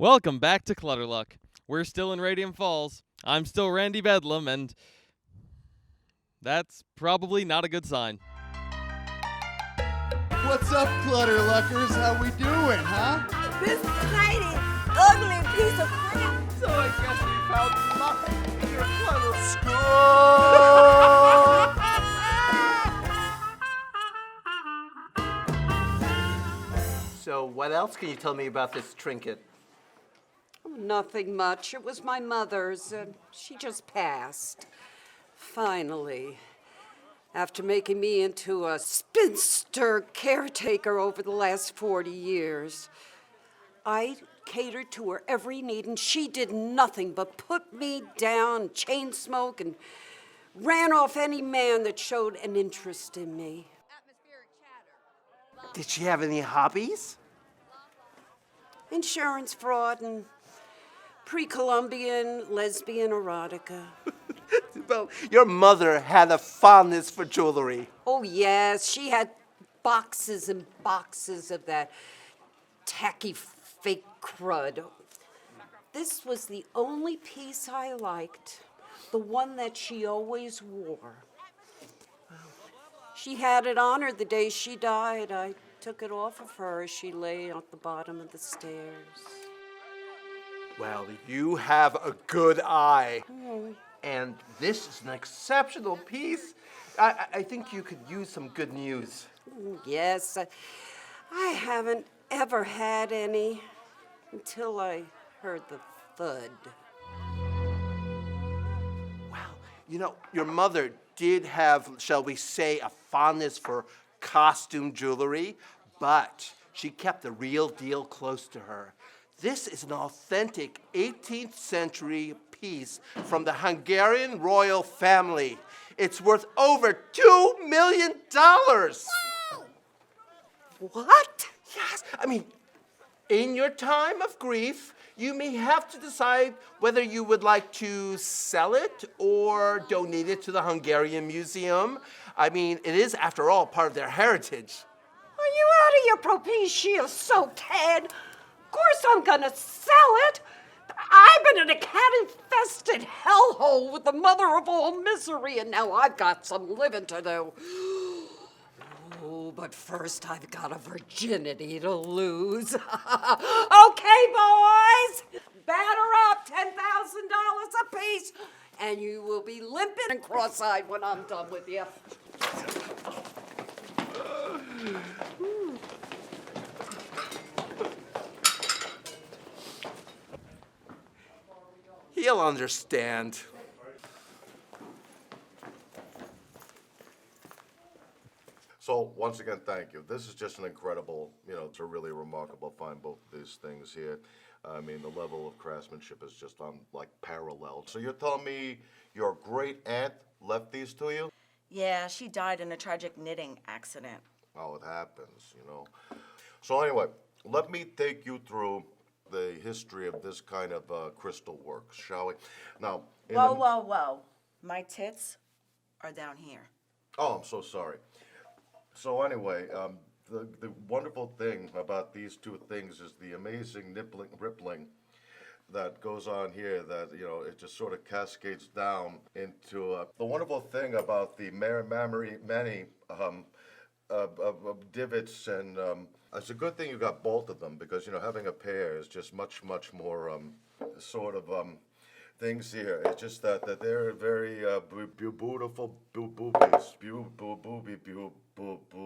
Welcome back to Clutter Luck. We're still in Radium Falls. I'm still Randy Bedlam, and that's probably not a good sign. What's up, Clutter Luckers? How we doing, huh? This tiny, ugly piece of crap. So I guess we found luck in your clutter school. So what else can you tell me about this trinket? Nothing much. It was my mother's, and she just passed. Finally. After making me into a spinster caretaker over the last 40 years. I catered to her every need, and she did nothing but put me down, chain smoke, and ran off any man that showed an interest in me. Did she have any hobbies? Insurance fraud and pre-Columbian lesbian erotica. Well, your mother had a fondness for jewelry. Oh, yes, she had boxes and boxes of that tacky fake crud. This was the only piece I liked, the one that she always wore. She had it on her the day she died. I took it off of her as she lay at the bottom of the stairs. Well, you have a good eye. And this is an exceptional piece. I think you could use some good news. Yes, I haven't ever had any until I heard the thud. Well, you know, your mother did have, shall we say, a fondness for costume jewelry, but she kept the real deal close to her. This is an authentic 18th century piece from the Hungarian royal family. It's worth over $2 million. What? Yes, I mean, in your time of grief, you may have to decide whether you would like to sell it or donate it to the Hungarian Museum. I mean, it is, after all, part of their heritage. Are you out of your propecia soaked head? Of course I'm gonna sell it. I've been in a cat-infested hellhole with the mother of all misery, and now I've got some living to do. Oh, but first I've got a virginity to lose. Okay, boys, batter up $10,000 apiece, and you will be limping and cross-eyed when I'm done with you. He'll understand. So once again, thank you. This is just an incredible, it's a really remarkable find, both of these things here. I mean, the level of craftsmanship is just paralleled. So you're telling me your great aunt left these to you? Yeah, she died in a tragic knitting accident. Oh, it happens, So anyway, let me take you through the history of this kind of crystal work, shall we? Now, Whoa. My tits are down here. Oh, I'm so sorry. So anyway, the wonderful thing about these two things is the amazing rippling that goes on here, that, it just sort of cascades down into the wonderful thing about the many divots, and it's a good thing you got both of them, because, having a pair is just much more things here. It's just that they're very beautiful boobies. Boobies.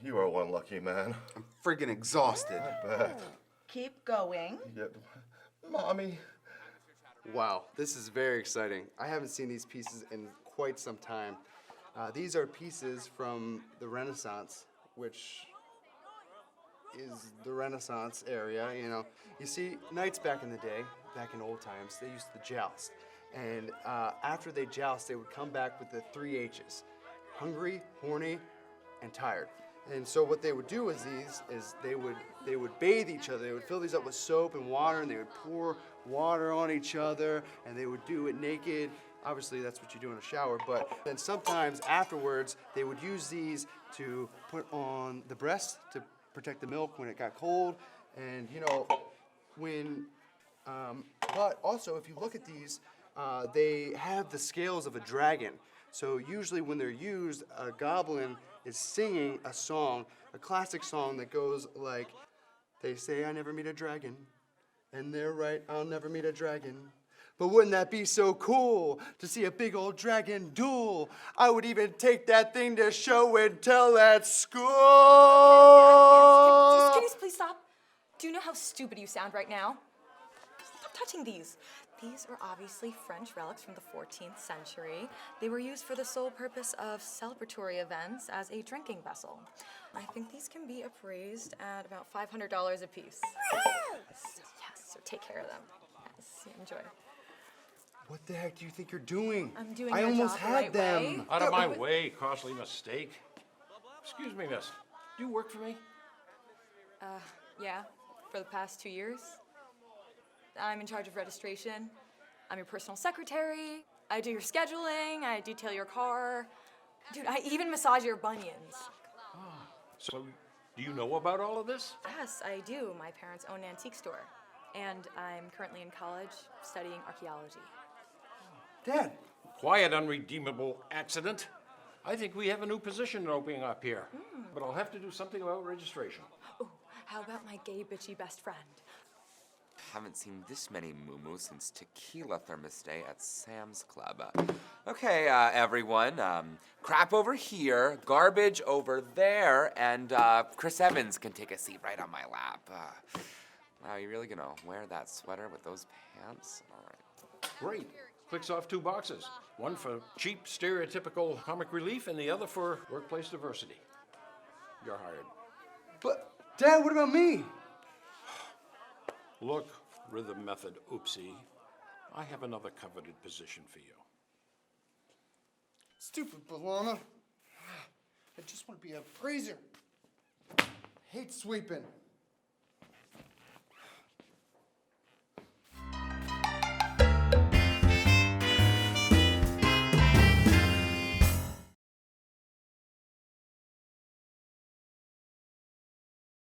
You are one lucky man. I'm friggin' exhausted. I bet. Keep going. Yeah. Mommy. Wow, this is very exciting. I haven't seen these pieces in quite some time. These are pieces from the Renaissance, which is the Renaissance area, You see, knights back in the day, back in old times, they used to joust. And after they joust, they would come back with the 3 H's: hungry, horny, and tired. And so what they would do is they would bathe each other. They would fill these up with soap and water, and they would pour water on each other, and they would do it naked Obviously, that's what you do in a shower, but then sometimes afterwards, they would use these to put on the breast to protect the milk when it got cold. And, you know, but also, if you look at these, they have the scales of a dragon. So usually when they're used, a goblin is singing a song, a classic song that goes like, they say I never meet a dragon, and they're right, I'll never meet a dragon. But wouldn't that be so cool to see a big old dragon duel? I would even take that thing to show and tell at school. Can you please stop? Do you know how stupid you sound right now? Stop touching these. These are obviously French relics from the 14th century. They were used for the sole purpose of celebratory events as a drinking vessel. I think these can be appraised at about $500 a piece. Yes, so take care of them. Yes, enjoy. What the heck do you think you're doing? I'm doing I your almost job the had right them. way. Out of my way, costly mistake. Excuse me, miss. Do you work for me? Yeah, for the past 2 years. I'm in charge of registration. I'm your personal secretary. I do your scheduling. I detail your car. Dude, I even massage your bunions. So, do you know about all of this? Yes, I do. My parents own an antique store. And I'm currently in college studying archaeology. Dad, Quiet, unredeemable accident. I think we have a new position opening up here. But I'll have to do something about registration. Oh, how about my gay, bitchy best friend? Haven't seen this many moo since Tequila Thermos Day at Sam's Club. Okay, everyone. Crap over here, garbage over there, and Chris Evans can take a seat right on my lap. Wow, you really gonna wear that sweater with those pants? All right. Great. Clicks off 2 boxes. One for cheap, stereotypical comic relief, and the other for workplace diversity. You're hired. but Dad, what about me? Look, rhythm method, oopsie. I have another coveted position for you. Stupid Bologna. I just want to be a appraiser. Hate sweeping.